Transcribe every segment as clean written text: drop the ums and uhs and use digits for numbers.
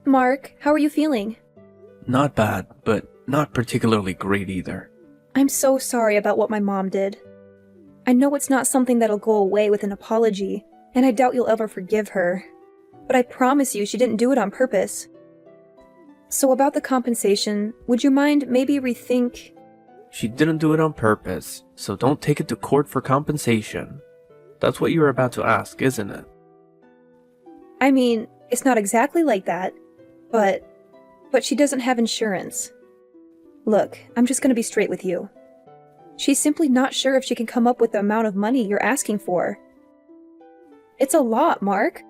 Mark, how are you feeling? Not bad, but not particularly great either. I'm so sorry about what my mom did. I know it's not something that'll go away with an apology, and I doubt you'll ever forgive her. But I promise you she didn't do it on purpose. So about the compensation, would you mind maybe rethink? She didn't do it on purpose, so don't take it to court for compensation. That's what you're about to ask, isn't it? I mean, it's not exactly like that, but she doesn't have insurance. Look, I'm just gonna be straight with you. She's simply not sure if she can come up with the amount of money you're asking for. It's a lot, Mark.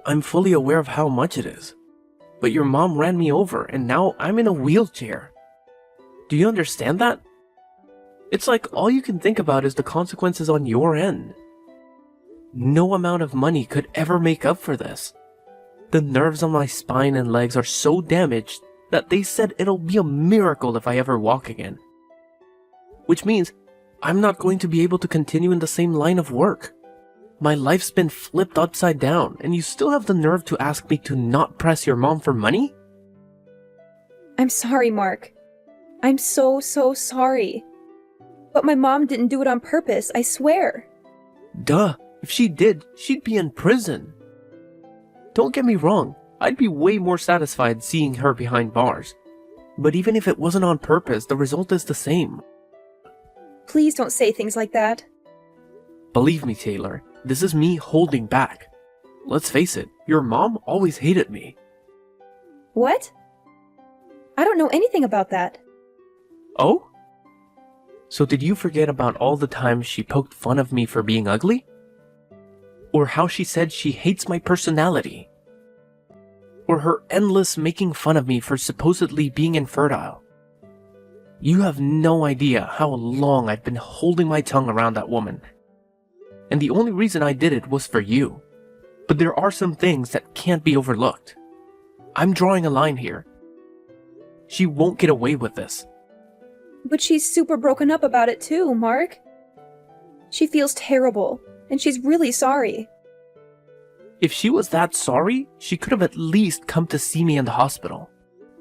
I'm fully aware of how much it is. But your mom ran me over, and now I'm in a wheelchair. Do you understand that? It's like all you can think about is the consequences on your end. No amount of money could ever make up for this. The nerves on my spine and legs are so damaged that they said it'll be a miracle if I ever walk again. Which means I'm not going to be able to continue in the same line of work. My life's been flipped upside down, and you still have the nerve to ask me to not press your mom for money? I'm sorry, Mark. I'm so sorry. But my mom didn't do it on purpose, I swear. Duh, if she did, she'd be in prison. Don't get me wrong, I'd be way more satisfied seeing her behind bars. But even if it wasn't on purpose, the result is the same. Please don't say things like that. Believe me, Taylor, this is me holding back. Let's face it, your mom always hated me. What? I don't know anything about that. Oh? So did you forget about all the times she poked fun of me for being ugly? Or how she said she hates my personality? Or her endless making fun of me for supposedly being infertile? You have no idea how long I've been holding my tongue around that woman. And the only reason I did it was for you. But there are some things that can't be overlooked. I'm drawing a line here. She won't get away with this. But she's super broken up about it too, Mark. She feels terrible, and she's really sorry. If she was that sorry, she could have at least come to see me in the hospital.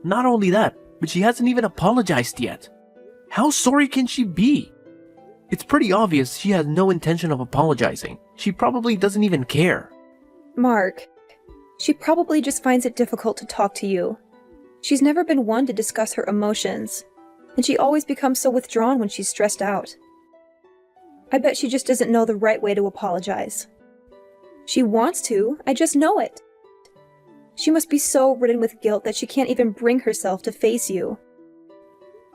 Not only that, but she hasn't even apologized yet. How sorry can she be? It's pretty obvious she has no intention of apologizing. She probably doesn't even care. Mark, she probably just finds it difficult to talk to you. She's never been one to discuss her emotions, and she always becomes so withdrawn when she's stressed out. I bet she just doesn't know the right way to apologize. She wants to, I just know it. She must be so ridden with guilt that she can't even bring herself to face you.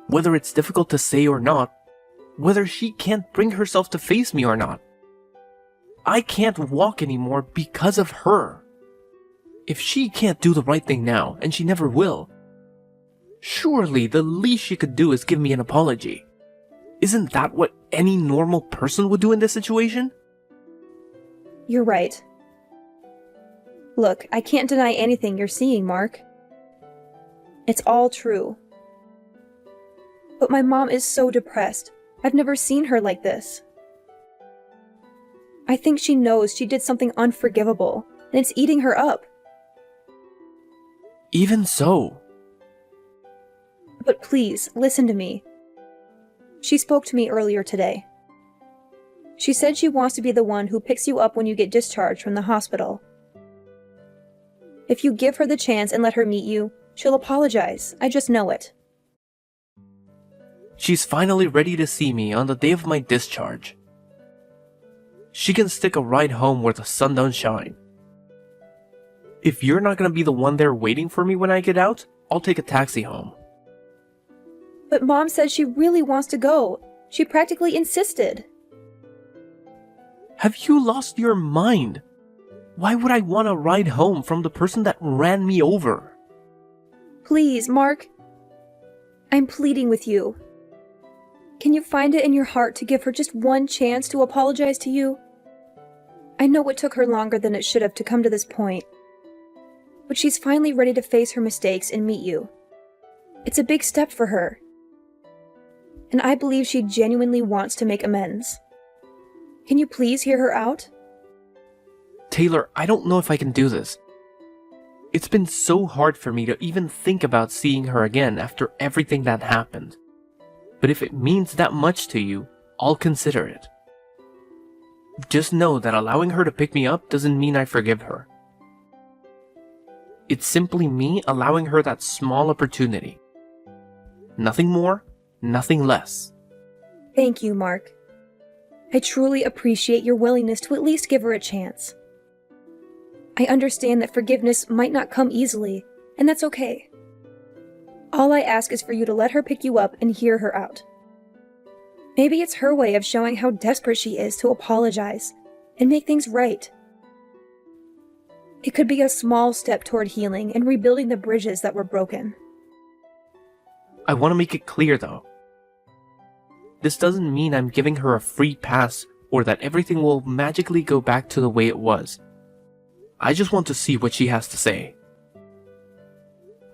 Whether it's difficult to say or not, whether she can't bring herself to face me or not, I can't walk anymore because of her. If she can't do the right thing now, and she never will, surely the least she could do is give me an apology. Isn't that what any normal person would do in this situation? You're right. Look, I can't deny anything you're seeing, Mark. It's all true. But my mom is so depressed. I've never seen her like this. I think she knows she did something unforgivable, and it's eating her up. Even so. But please, listen to me. She spoke to me earlier today. She said she wants to be the one who picks you up when you get discharged from the hospital. If you give her the chance and let her meet you, she'll apologize. I just know it. She's finally ready to see me on the day of my discharge. She can stick a ride home where the sun don't shine. If you're not gonna be the one there waiting for me when I get out, I'll take a taxi home. But Mom says she really wants to go. She practically insisted. Have you lost your mind? Why would I want to ride home from the person that ran me over? Please, Mark. I'm pleading with you. Can you find it in your heart to give her just one chance to apologize to you? I know it took her longer than it should have to come to this point. But she's finally ready to face her mistakes and meet you. It's a big step for her. And I believe she genuinely wants to make amends. Can you please hear her out? Taylor, I don't know if I can do this. It's been so hard for me to even think about seeing her again after everything that happened. But if it means that much to you, I'll consider it. Just know that allowing her to pick me up doesn't mean I forgive her. It's simply me allowing her that small opportunity. Nothing more, nothing less. Thank you, Mark. I truly appreciate your willingness to at least give her a chance. I understand that forgiveness might not come easily, and that's okay. All I ask is for you to let her pick you up and hear her out. Maybe it's her way of showing how desperate she is to apologize and make things right. It could be a small step toward healing and rebuilding the bridges that were broken. I want to make it clear though. This doesn't mean I'm giving her a free pass or that everything will magically go back to the way it was. I just want to see what she has to say.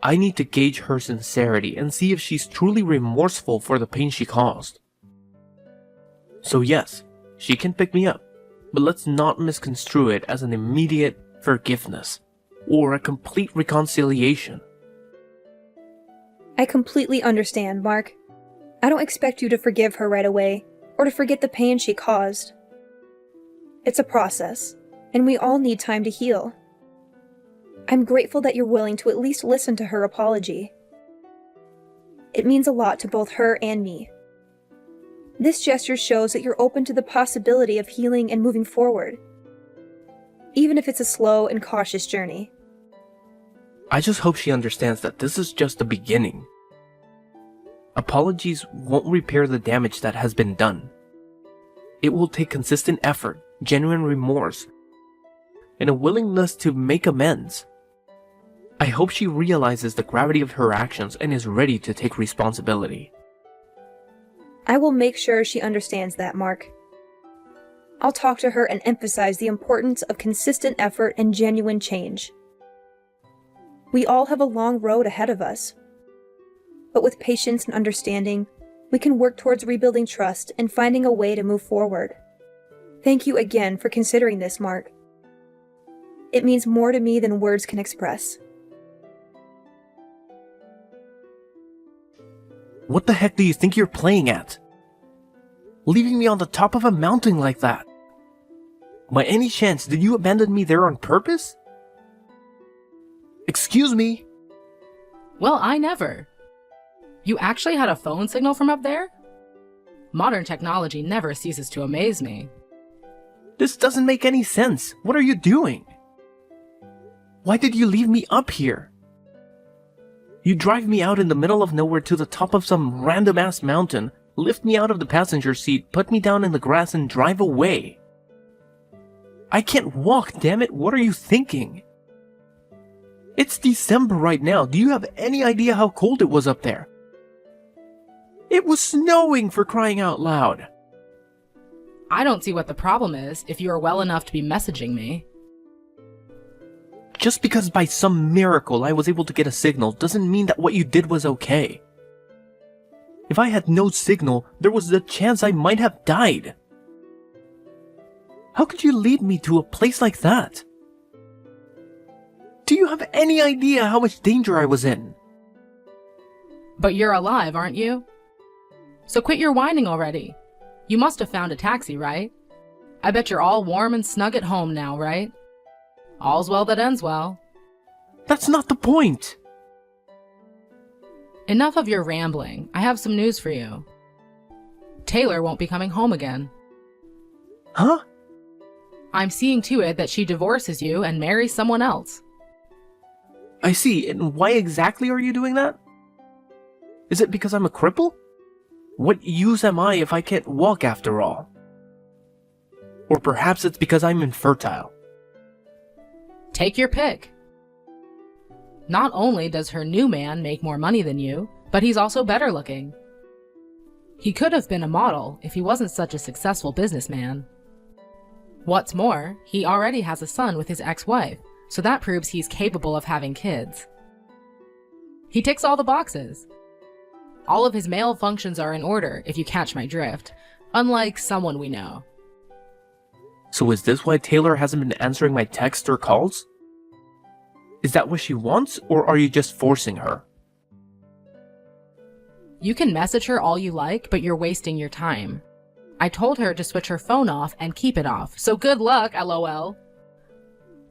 I need to gauge her sincerity and see if she's truly remorseful for the pain she caused. So yes, she can pick me up, but let's not misconstrue it as an immediate forgiveness or a complete reconciliation. I completely understand, Mark. I don't expect you to forgive her right away or to forget the pain she caused. It's a process, and we all need time to heal. I'm grateful that you're willing to at least listen to her apology. It means a lot to both her and me. This gesture shows that you're open to the possibility of healing and moving forward, even if it's a slow and cautious journey. I just hope she understands that this is just the beginning. Apologies won't repair the damage that has been done. It will take consistent effort, genuine remorse, and a willingness to make amends. I hope she realizes the gravity of her actions and is ready to take responsibility. I will make sure she understands that, Mark. I'll talk to her and emphasize the importance of consistent effort and genuine change. We all have a long road ahead of us. But with patience and understanding, we can work towards rebuilding trust and finding a way to move forward. Thank you again for considering this, Mark. It means more to me than words can express. What the heck do you think you're playing at? Leaving me on the top of a mountain like that? By any chance, did you abandon me there on purpose? Excuse me? Well, I never. You actually had a phone signal from up there? Modern technology never ceases to amaze me. This doesn't make any sense. What are you doing? Why did you leave me up here? You drive me out in the middle of nowhere to the top of some random-ass mountain, lift me out of the passenger seat, put me down in the grass, and drive away. I can't walk, damn it. What are you thinking? It's December right now. Do you have any idea how cold it was up there? It was snowing, for crying out loud. I don't see what the problem is if you are well enough to be messaging me. Just because by some miracle I was able to get a signal doesn't mean that what you did was okay. If I had no signal, there was a chance I might have died. How could you lead me to a place like that? Do you have any idea how much danger I was in? But you're alive, aren't you? So quit your whining already. You must have found a taxi, right? I bet you're all warm and snug at home now, right? All's well that ends well. That's not the point. Enough of your rambling. I have some news for you. Taylor won't be coming home again. Huh? I'm seeing to it that she divorces you and marries someone else. I see, and why exactly are you doing that? Is it because I'm a cripple? What use am I if I can't walk after all? Or perhaps it's because I'm infertile. Take your pick. Not only does her new man make more money than you, but he's also better looking. He could have been a model if he wasn't such a successful businessman. What's more, he already has a son with his ex-wife, so that proves he's capable of having kids. He ticks all the boxes. All of his male functions are in order, if you catch my drift, unlike someone we know. So is this why Taylor hasn't been answering my texts or calls? Is that what she wants, or are you just forcing her? You can message her all you like, but you're wasting your time. I told her to switch her phone off and keep it off, so good luck, LOL.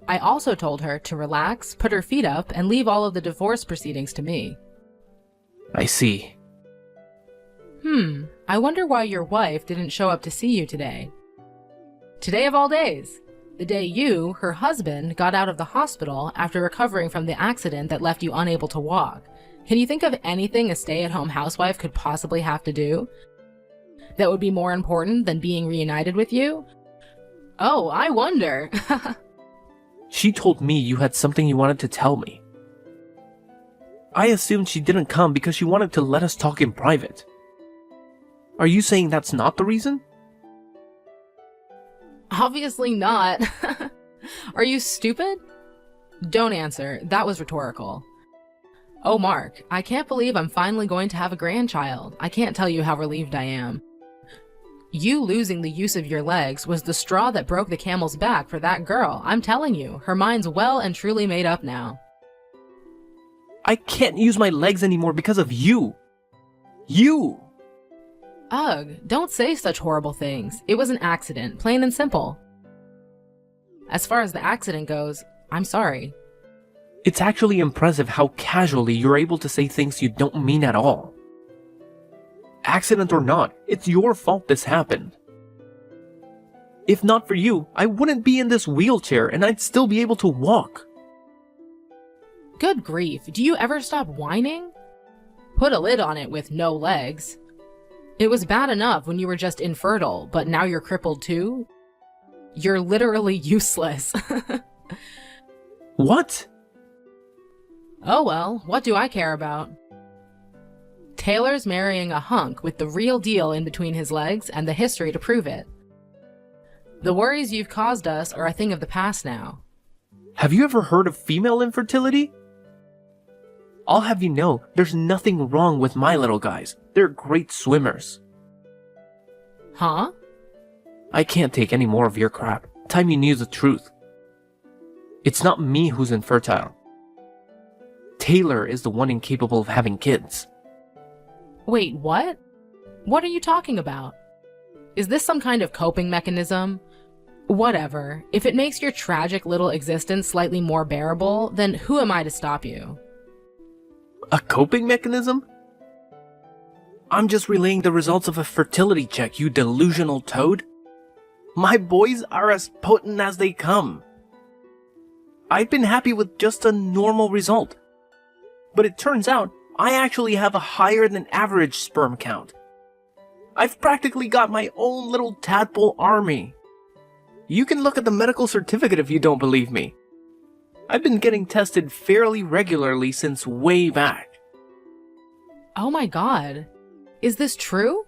I also told her to relax, put her feet up, and leave all of the divorce proceedings to me. I see. I wonder why your wife didn't show up to see you today. Today of all days. The day you, her husband, got out of the hospital after recovering from the accident that left you unable to walk. Can you think of anything a stay-at-home housewife could possibly have to do that would be more important than being reunited with you? Oh, I wonder. She told me you had something you wanted to tell me. I assumed she didn't come because she wanted to let us talk in private. Are you saying that's not the reason? Obviously not. Are you stupid? Don't answer. That was rhetorical. Oh, Mark, I can't believe I'm finally going to have a grandchild. I can't tell you how relieved I am. You losing the use of your legs was the straw that broke the camel's back for that girl. I'm telling you, her mind's well and truly made up now. I can't use my legs anymore because of you. You! Ugh, don't say such horrible things. It was an accident, plain and simple. As far as the accident goes, I'm sorry. It's actually impressive how casually you're able to say things you don't mean at all. Accident or not, it's your fault this happened. If not for you, I wouldn't be in this wheelchair and I'd still be able to walk. Good grief, do you ever stop whining? Put a lid on it with no legs. It was bad enough when you were just infertile, but now you're crippled too? You're literally useless. What? Oh well, what do I care about? Taylor's marrying a hunk with the real deal in between his legs and the history to prove it. The worries you've caused us are a thing of the past now. Have you ever heard of female infertility? I'll have you know, there's nothing wrong with my little guys. They're great swimmers. Huh? I can't take any more of your crap. Time you knew the truth. It's not me who's infertile. Taylor is the one incapable of having kids. Wait, what? What are you talking about? Is this some kind of coping mechanism? Whatever. If it makes your tragic little existence slightly more bearable, then who am I to stop you? A coping mechanism? I'm just relaying the results of a fertility check, you delusional toad. My boys are as potent as they come. I've been happy with just a normal result. But it turns out, I actually have a higher than average sperm count. I've practically got my own little tadpole army. You can look at the medical certificate if you don't believe me. I've been getting tested fairly regularly since way back. Oh my god. Is this true?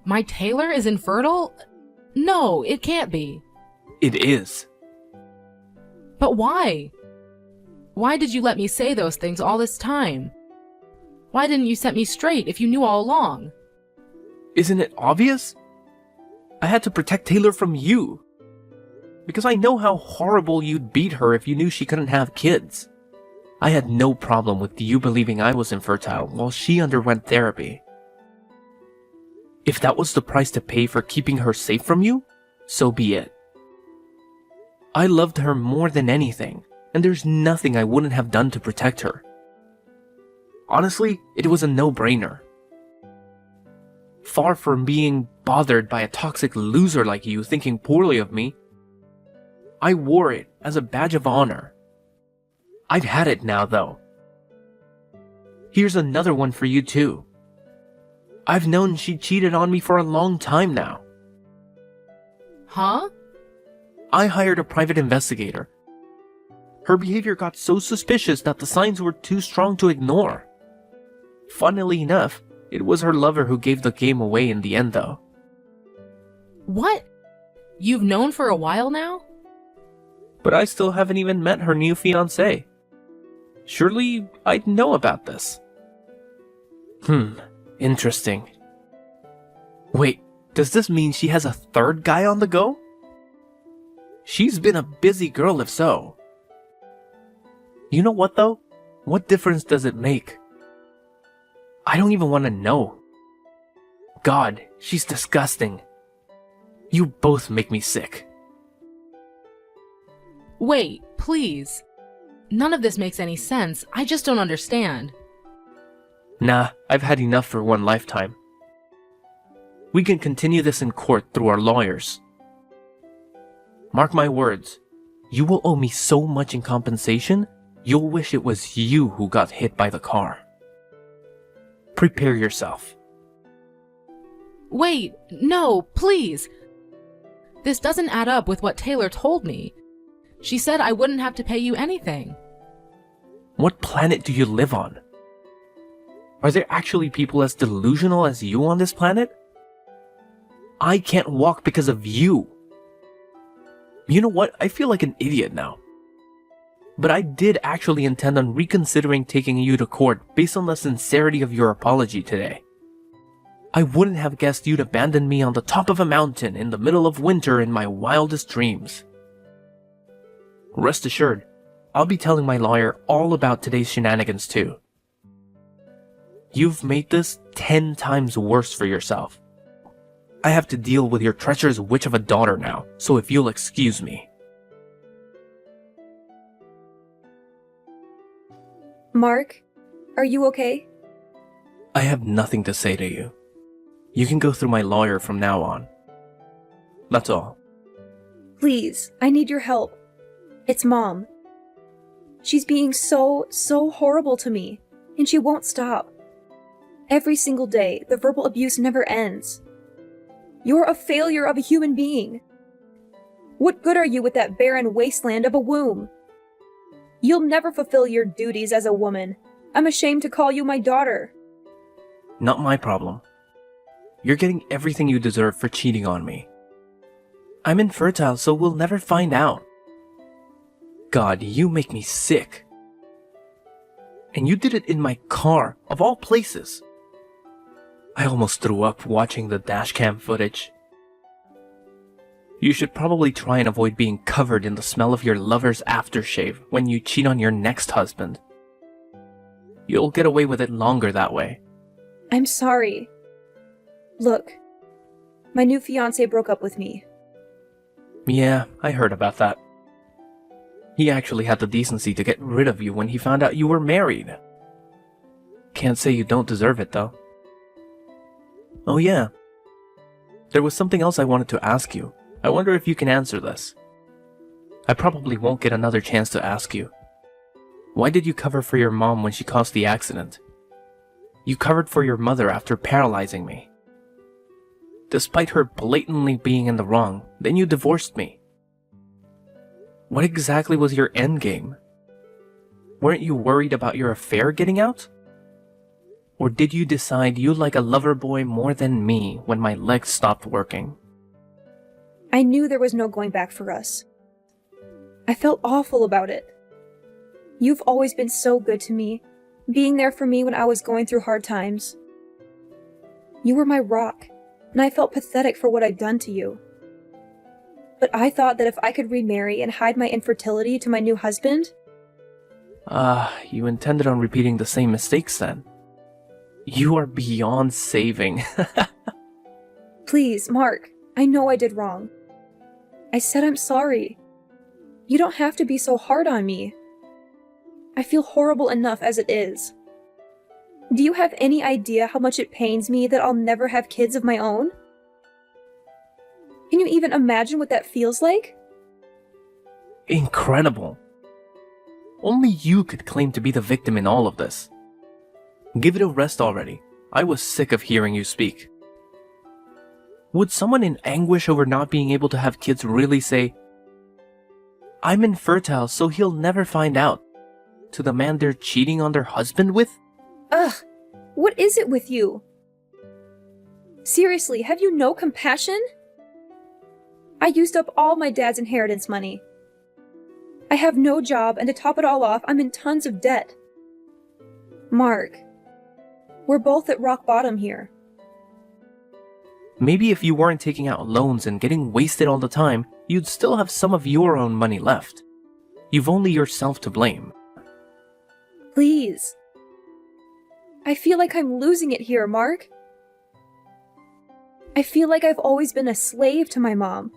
My Taylor is infertile? No, it can't be. It is. But why? Why did you let me say those things all this time? Why didn't you set me straight if you knew all along? Isn't it obvious? I had to protect Taylor from you. Because I know how horrible you'd beat her if you knew she couldn't have kids. I had no problem with you believing I was infertile while she underwent therapy. If that was the price to pay for keeping her safe from you, so be it. I loved her more than anything, and there's nothing I wouldn't have done to protect her. Honestly, it was a no-brainer. Far from being bothered by a toxic loser like you thinking poorly of me, I wore it as a badge of honor. I've had it now, though. Here's another one for you, too. I've known she cheated on me for a long time now. Huh? I hired a private investigator. Her behavior got so suspicious that the signs were too strong to ignore. Funnily enough, it was her lover who gave the game away in the end, though. What? You've known for a while now? But I still haven't even met her new fiancé. Surely I'd know about this. Interesting. Wait, does this mean she has a third guy on the go? She's been a busy girl if so. You know what though? What difference does it make? I don't even want to know. God, she's disgusting. You both make me sick. Wait, please. None of this makes any sense. I just don't understand. Nah, I've had enough for one lifetime. We can continue this in court through our lawyers. Mark my words, you will owe me so much in compensation, you'll wish it was you who got hit by the car. Prepare yourself. Wait, no, please. This doesn't add up with what Taylor told me. She said I wouldn't have to pay you anything. What planet do you live on? Are there actually people as delusional as you on this planet? I can't walk because of you. You know what? I feel like an idiot now. But I did actually intend on reconsidering taking you to court based on the sincerity of your apology today. I wouldn't have guessed you'd abandon me on the top of a mountain in the middle of winter in my wildest dreams. Rest assured, I'll be telling my lawyer all about today's shenanigans too. You've made this 10 times worse for yourself. I have to deal with your treacherous witch of a daughter now, so if you'll excuse me. Mark, are you okay? I have nothing to say to you. You can go through my lawyer from now on. That's all. Please, I need your help. It's Mom. She's being so horrible to me, and she won't stop. Every single day, the verbal abuse never ends. You're a failure of a human being. What good are you with that barren wasteland of a womb? You'll never fulfill your duties as a woman. I'm ashamed to call you my daughter. Not my problem. You're getting everything you deserve for cheating on me. I'm infertile, so we'll never find out. God, you make me sick. And you did it in my car, of all places. I almost threw up watching the dashcam footage. You should probably try and avoid being covered in the smell of your lover's aftershave when you cheat on your next husband. You'll get away with it longer that way. I'm sorry. Look, my new fiancé broke up with me. Yeah, I heard about that. He actually had the decency to get rid of you when he found out you were married. Can't say you don't deserve it, though. Oh yeah. There was something else I wanted to ask you. I wonder if you can answer this. I probably won't get another chance to ask you. Why did you cover for your mom when she caused the accident? You covered for your mother after paralyzing me. Despite her blatantly being in the wrong, then you divorced me. What exactly was your endgame? Weren't you worried about your affair getting out? Or did you decide you like a lover boy more than me when my legs stopped working? I knew there was no going back for us. I felt awful about it. You've always been so good to me, being there for me when I was going through hard times. You were my rock, and I felt pathetic for what I'd done to you. But I thought that if I could remarry and hide my infertility to my new husband... You intended on repeating the same mistakes then. You are beyond saving. Please, Mark, I know I did wrong. I said I'm sorry. You don't have to be so hard on me. I feel horrible enough as it is. Do you have any idea how much it pains me that I'll never have kids of my own? Can you even imagine what that feels like? Incredible. Only you could claim to be the victim in all of this. Give it a rest already. I was sick of hearing you speak. Would someone in anguish over not being able to have kids really say, "I'm infertile, so he'll never find out," to the man they're cheating on their husband with? Ugh, what is it with you? Seriously, have you no compassion? I used up all my dad's inheritance money. I have no job, and to top it all off, I'm in tons of debt. Mark, we're both at rock bottom here. Maybe if you weren't taking out loans and getting wasted all the time, you'd still have some of your own money left. You've only yourself to blame. Please. I feel like I'm losing it here, Mark. I feel like I've always been a slave to my mom.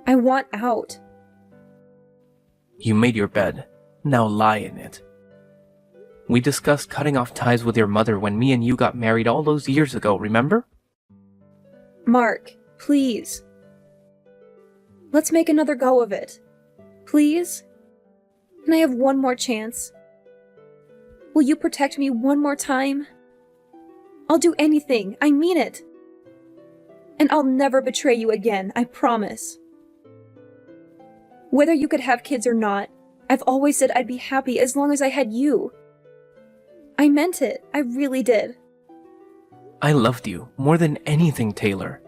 I want out. You made your bed. Now lie in it. We discussed cutting off ties with your mother when me and you got married all those years ago, remember? Mark, please. Let's make another go of it. Please? Can I have one more chance? Will you protect me one more time? I'll do anything, I mean it. And I'll never betray you again, I promise. Whether you could have kids or not, I've always said I'd be happy as long as I had you. I meant it, I really did. I loved you more than anything, Taylor.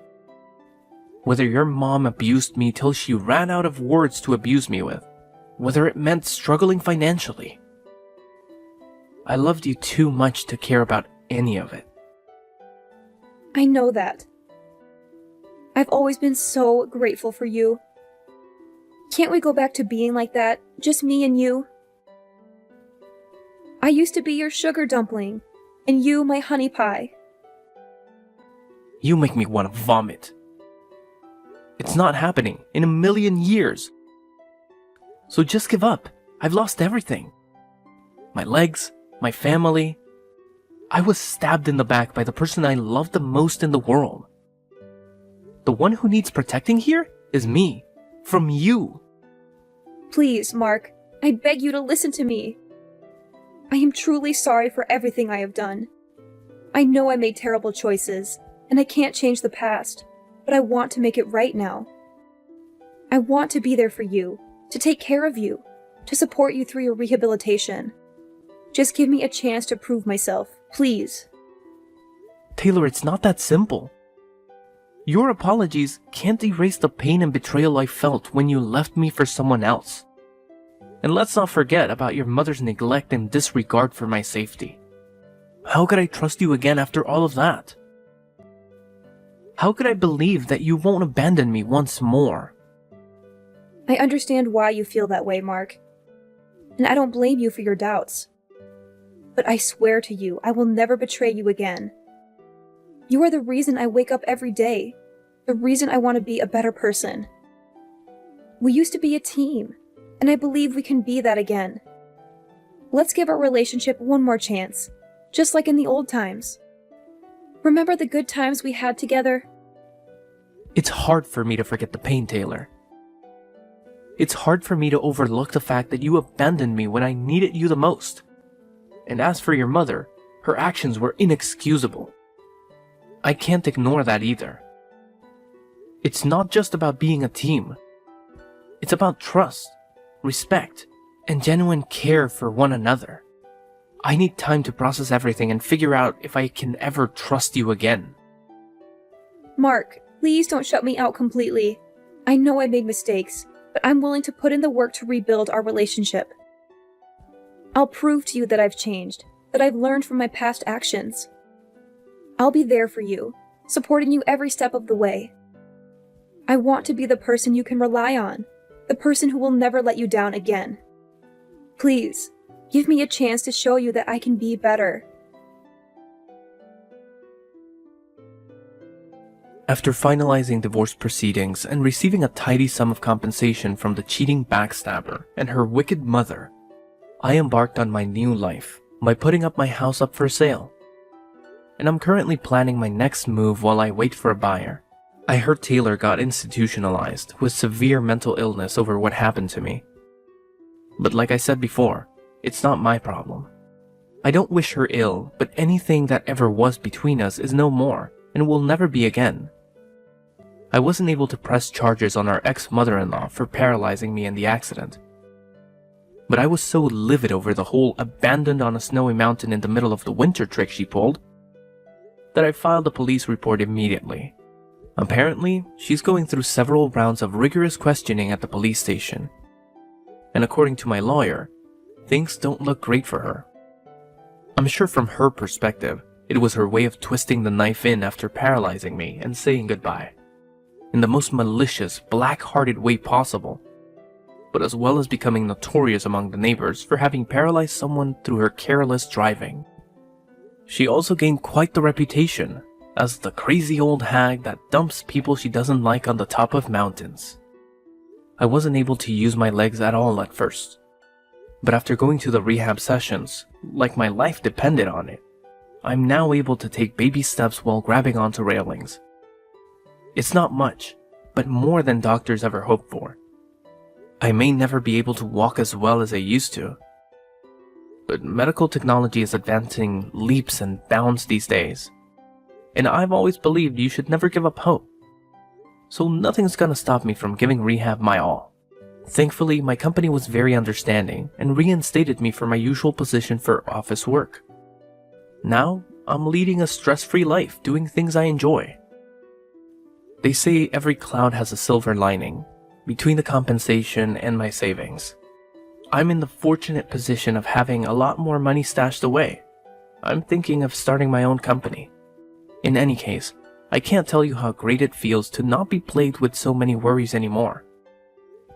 Whether your mom abused me till she ran out of words to abuse me with, whether it meant struggling financially, I loved you too much to care about any of it. I know that. I've always been so grateful for you. Can't we go back to being like that, just me and you? I used to be your sugar dumpling, and you my honey pie. You make me want to vomit. It's not happening in a million years. So just give up. I've lost everything. My legs, my family. I was stabbed in the back by the person I loved the most in the world. The one who needs protecting here is me. From you. Please, Mark, I beg you to listen to me. I am truly sorry for everything I have done. I know I made terrible choices, and I can't change the past, but I want to make it right now. I want to be there for you, to take care of you, to support you through your rehabilitation. Just give me a chance to prove myself, please. Taylor, it's not that simple. Your apologies can't erase the pain and betrayal I felt when you left me for someone else. And let's not forget about your mother's neglect and disregard for my safety. How could I trust you again after all of that? How could I believe that you won't abandon me once more? I understand why you feel that way, Mark. And I don't blame you for your doubts. But I swear to you, I will never betray you again. You are the reason I wake up every day, the reason I want to be a better person. We used to be a team, and I believe we can be that again. Let's give our relationship one more chance, just like in the old times. Remember the good times we had together? It's hard for me to forget the pain, Taylor. It's hard for me to overlook the fact that you abandoned me when I needed you the most. And as for your mother, her actions were inexcusable. I can't ignore that either. It's not just about being a team. It's about trust, respect, and genuine care for one another. I need time to process everything and figure out if I can ever trust you again. Mark, please don't shut me out completely. I know I made mistakes, but I'm willing to put in the work to rebuild our relationship. I'll prove to you that I've changed, that I've learned from my past actions. I'll be there for you, supporting you every step of the way. I want to be the person you can rely on, the person who will never let you down again. Please, give me a chance to show you that I can be better. After finalizing divorce proceedings and receiving a tidy sum of compensation from the cheating backstabber and her wicked mother, I embarked on my new life by putting my house up for sale. And I'm currently planning my next move while I wait for a buyer. I heard Taylor got institutionalized with severe mental illness over what happened to me. But like I said before, it's not my problem. I don't wish her ill, but anything that ever was between us is no more and will never be again. I wasn't able to press charges on our ex-mother-in-law for paralyzing me in the accident. But I was so livid over the whole abandoned on a snowy mountain in the middle of the winter trick she pulled that I filed a police report immediately. Apparently, she's going through several rounds of rigorous questioning at the police station. And according to my lawyer, things don't look great for her. I'm sure from her perspective, it was her way of twisting the knife in after paralyzing me and saying goodbye. In the most malicious, black-hearted way possible. but as well as becoming notorious among the neighbors for having paralyzed someone through her careless driving. She also gained quite the reputation as the crazy old hag that dumps people she doesn't like on the top of mountains. I wasn't able to use my legs at all at first, but after going to the rehab sessions, like my life depended on it, I'm now able to take baby steps while grabbing onto railings. It's not much, but more than doctors ever hoped for. I may never be able to walk as well as I used to, but medical technology is advancing leaps and bounds these days, and I've always believed you should never give up hope. So nothing's gonna stop me from giving rehab my all. Thankfully, my company was very understanding and reinstated me for my usual position for office work. Now, I'm leading a stress-free life, doing things I enjoy. They say every cloud has a silver lining, between the compensation and my savings. I'm in the fortunate position of having a lot more money stashed away. I'm thinking of starting my own company. In any case, I can't tell you how great it feels to not be plagued with so many worries anymore.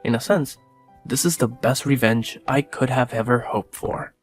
In a sense, this is the best revenge I could have ever hoped for.